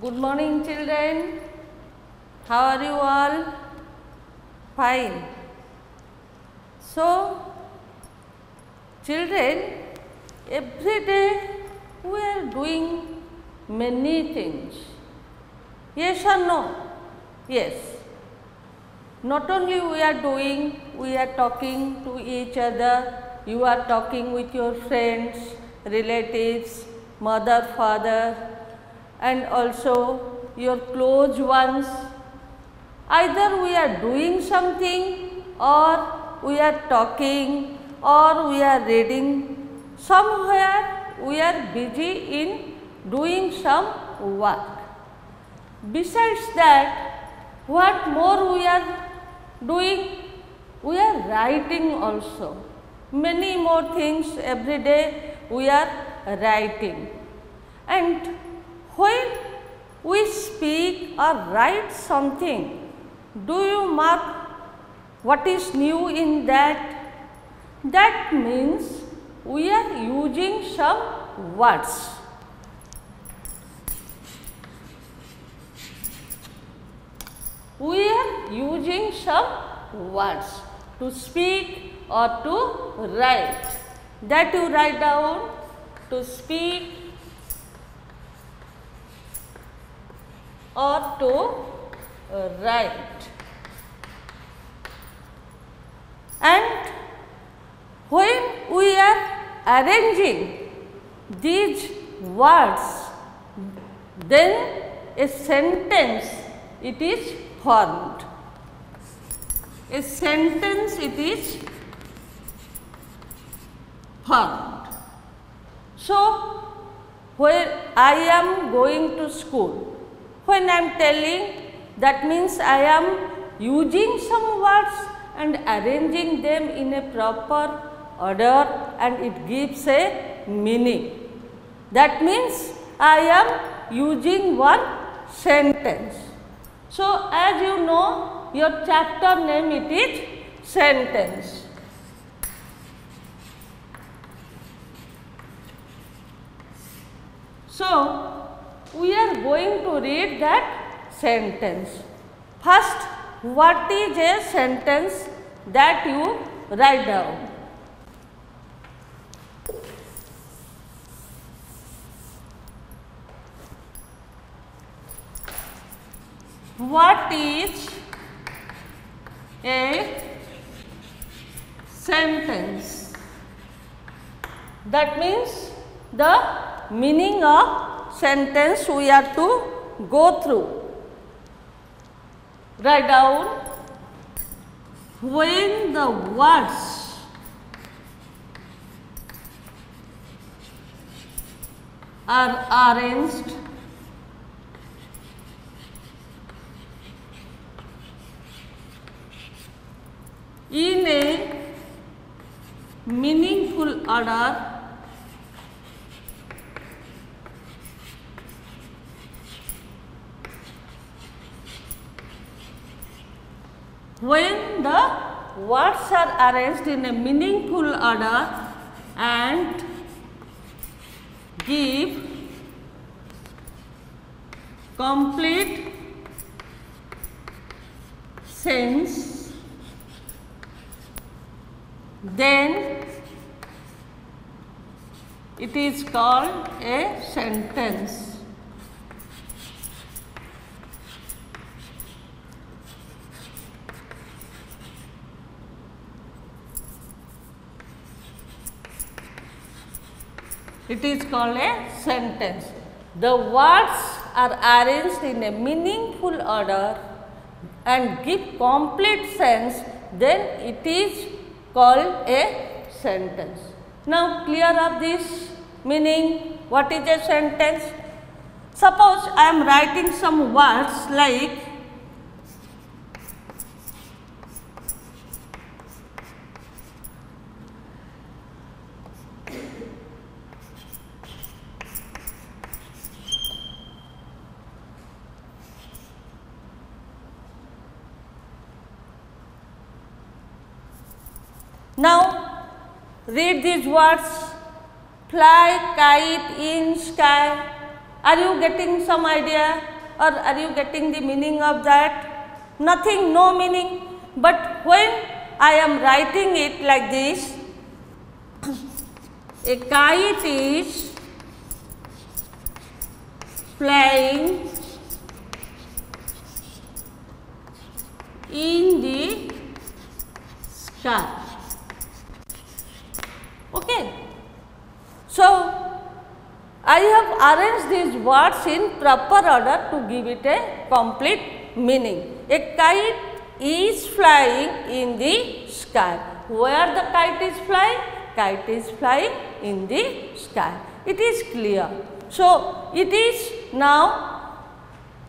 Good morning, children. How are you all? Fine. So, children, every day we are doing many things. Yes or no? Yes. Not only we are doing, we are talking to each other. You are talking with your friends, relatives, mother, father, and also your close ones. Either we are doing something, or we are talking, or we are reading. Somewhere we are busy in doing some work. Besides that, what more we are doing? We are writing also. Many more things every day we are writing. And when we speak or write something, do you mark what is new in that? That means we are using some words. We are using some words to speak or to write. That you write down: to speak or to write. And when we are arranging these words, then a sentence it is formed. A sentence it is formed. So, when I am going to school, when I am telling, that means I am using some words and arranging them in a proper order, and it gives a meaning. That means I am using one sentence. So, as you know, your chapter name it is sentence. So, we are going to read that sentence. First, what is a sentence? That you write down. What is a sentence? That means the meaning of sentence we are to go through. Write down: when the words are arranged in a meaningful order, when the words are arranged in a meaningful order and give complete sense, then it is called a sentence. It is called a sentence. The words are arranged in a meaningful order and give complete sense, then it is called a sentence. Now, clear of this meaning, what is a sentence? Suppose I am writing some words like now read these words: fly, kite, in, sky. Are you getting some idea? or are you getting the meaning of that? Nothing, no meaning. But when I am writing it like this, a kite is flying in the sky. Okay. So, I have arranged these words in proper order to give it a complete meaning. A kite is flying in the sky. Where the kite is flying? Kite is flying in the sky. It is clear. So, it is now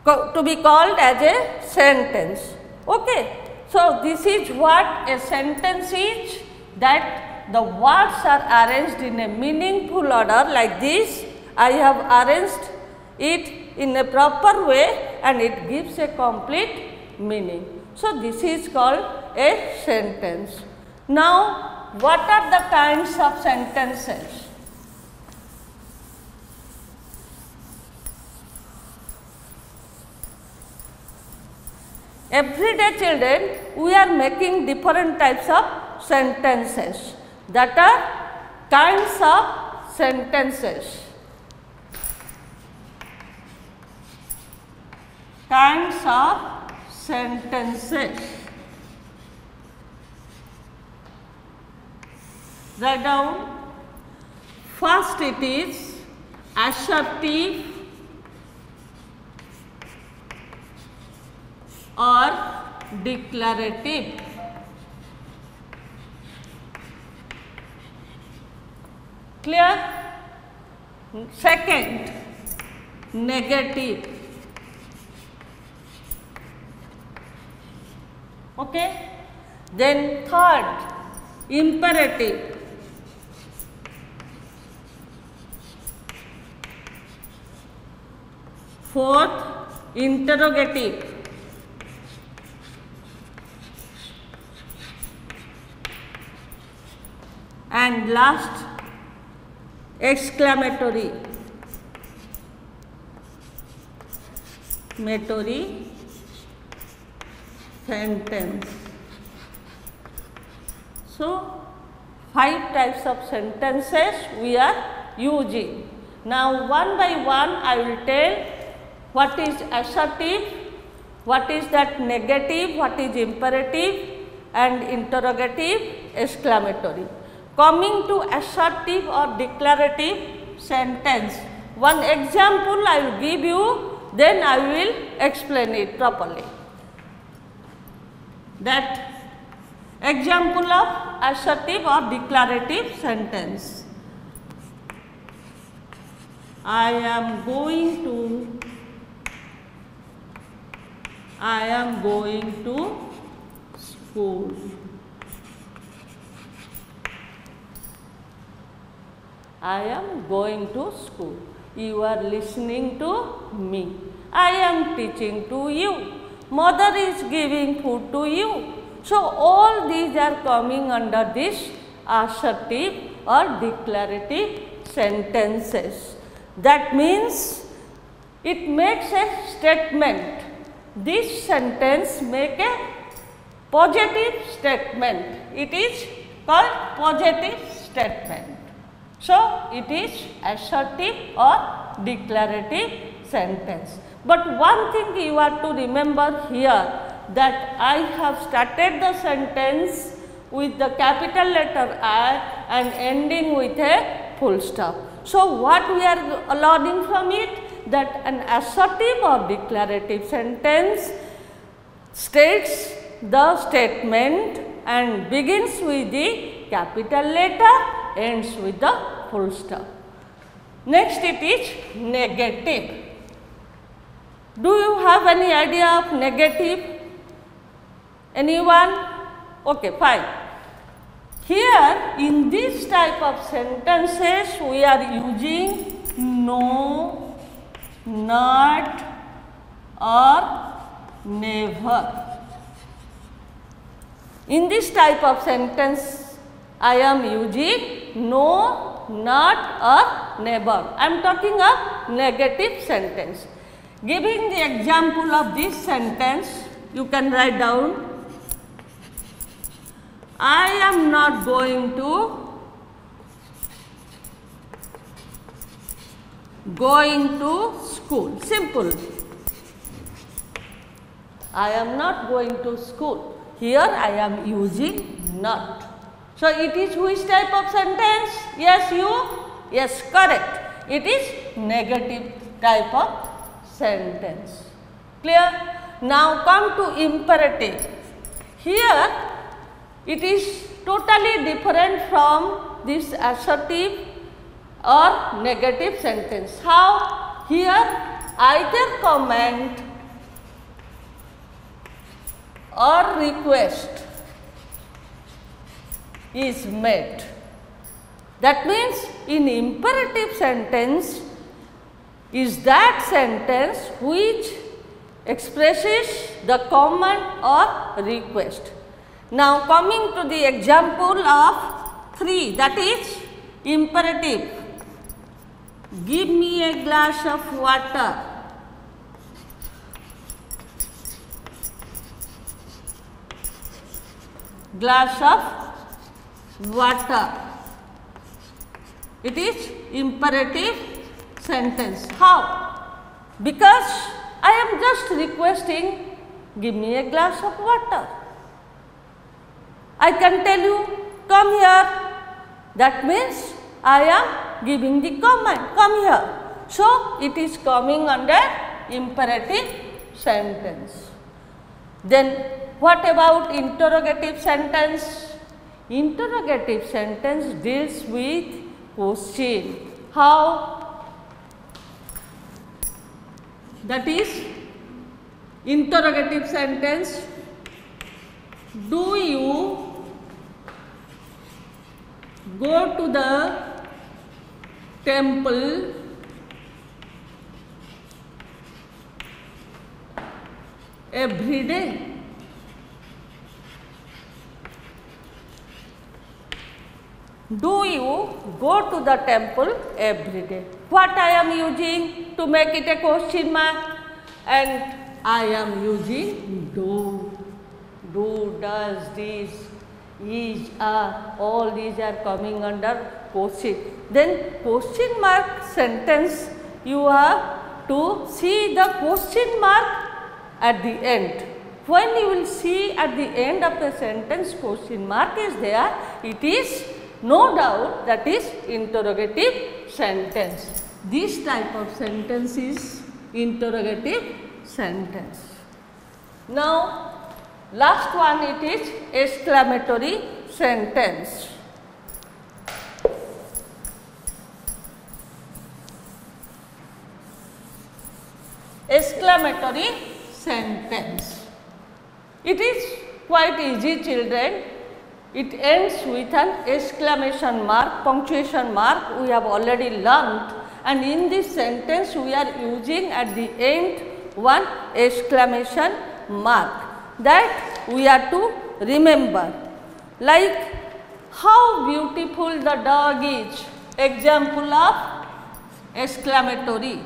to be called as a sentence. Okay. So, this is what a sentence is, that the words are arranged in a meaningful order like this. I have arranged it in a proper way and it gives a complete meaning. So, this is called a sentence. Now, what are the kinds of sentences? Everyday children, we are making different types of sentences. That are kinds of sentences. Kinds of sentences. Write down. First it is assertive or declarative. Clear? Second, negative. Okay? Then third, imperative. Fourth, interrogative. And last, exclamatory. Sentence. So, 5 types of sentences we are using. Now, one by one I will tell what is assertive, what is that negative, what is imperative and interrogative, exclamatory. Coming to assertive or declarative sentence, one example I will give you, then I will explain it properly. That example of assertive or declarative sentence. I am going to school. I am going to school. You are listening to me. I am teaching to you. Mother is giving food to you. So, all these are coming under this assertive or declarative sentences. That means it makes a statement. This sentence makes a positive statement. It is called positive statement. So, it is assertive or declarative sentence. But one thing you have to remember here, that I have started the sentence with the capital letter I and ending with a full stop. So, what we are learning from it, that an assertive or declarative sentence states the statement and begins with the capital letter, ends with the full stop. Next it is negative. Do you have any idea of negative? Anyone? Okay, fine. Here in this type of sentences we are using no, not or never. In this type of sentence I am using no, not or never. I am talking of negative sentence. Giving the example of this sentence, you can write down, I am not going to school. Simple. I am not going to school. Here I am using not. So it is which type of sentence? Yes, you? Yes, correct. It is negative type of sentence. Clear? Now come to imperative. Here it is totally different from this assertive or negative sentence. How? Here either command or request is made. That means in imperative sentence is that sentence which expresses the command or request. Now coming to the example of 3, that is imperative. Give me a glass of water. Glass of water. It is imperative sentence. How? Because I am just requesting, give me a glass of water. I can tell you, come here. That means I am giving the command, come here. So it is coming under imperative sentence. Then what about interrogative sentence? Interrogative sentence deals with question. How? That is interrogative sentence. Do you go to the temple every day? Do you go to the temple every day? What I am using to make it a question mark? And I am using do. Do, does, this, is, are, all these are coming under question. Then question mark sentence, you have to see the question mark at the end. When you will see at the end of a sentence question mark is there, it is no doubt that is interrogative sentence. This type of sentence is interrogative sentence. Now last one, it is exclamatory sentence. Exclamatory sentence. It is quite easy, children. It ends with an exclamation mark, punctuation mark we have already learnt, and in this sentence we are using at the end one exclamation mark that we are to remember, like how beautiful the dog is. Example of exclamatory.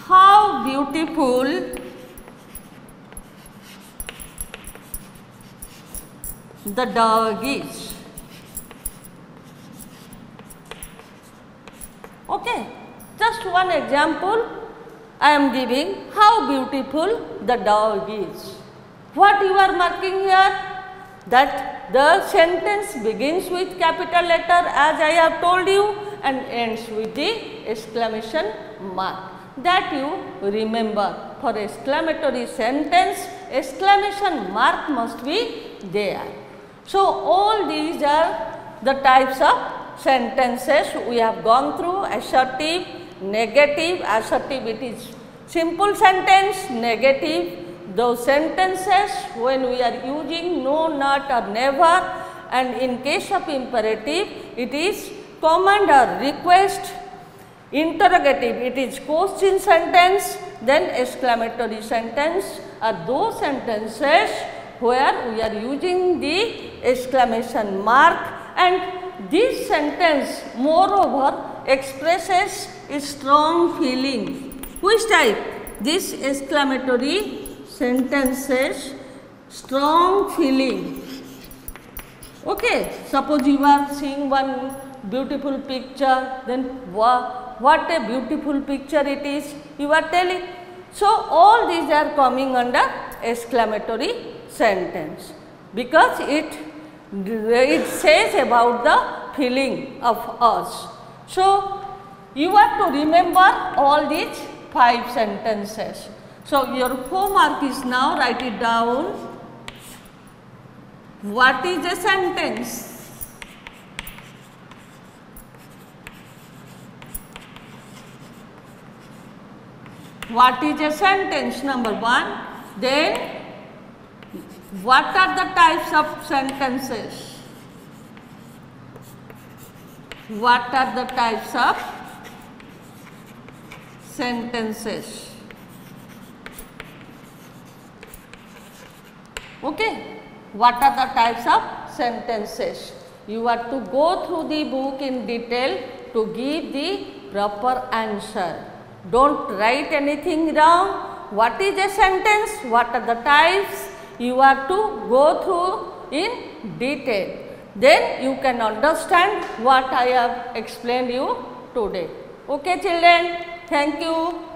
How beautiful the dog is. Okay, just one example I am giving, how beautiful the dog is. What you are marking here? That the sentence begins with capital letter as I have told you and ends with the exclamation mark. That you remember. For exclamatory sentence, exclamation mark must be there. So all these are the types of sentences we have gone through: assertive, negative. Assertive, it is simple sentence. Negative, those sentences when we are using no, not or never, and in case of imperative it is command or request. Interrogative, it is question sentence. Then exclamatory sentence are those sentences where we are using the exclamation mark, and this sentence moreover expresses a strong feeling. Which type? this exclamatory sentences strong feeling. Okay, suppose you are seeing one beautiful picture, then what a beautiful picture it is, you are telling. So, all these are coming under exclamatory sentence, because it says about the feeling of us. So, you have to remember all these 5 sentences. So, your homework is now write it down. What is a sentence? What is a sentence? Number 1. Then, what are the types of sentences? What are the types of sentences? Okay. What are the types of sentences? You have to go through the book in detail to give the proper answer. Don't write anything wrong. What is a sentence? What are the types? You have to go through in detail. Then you can understand what I have explained you today. Okay children, thank you.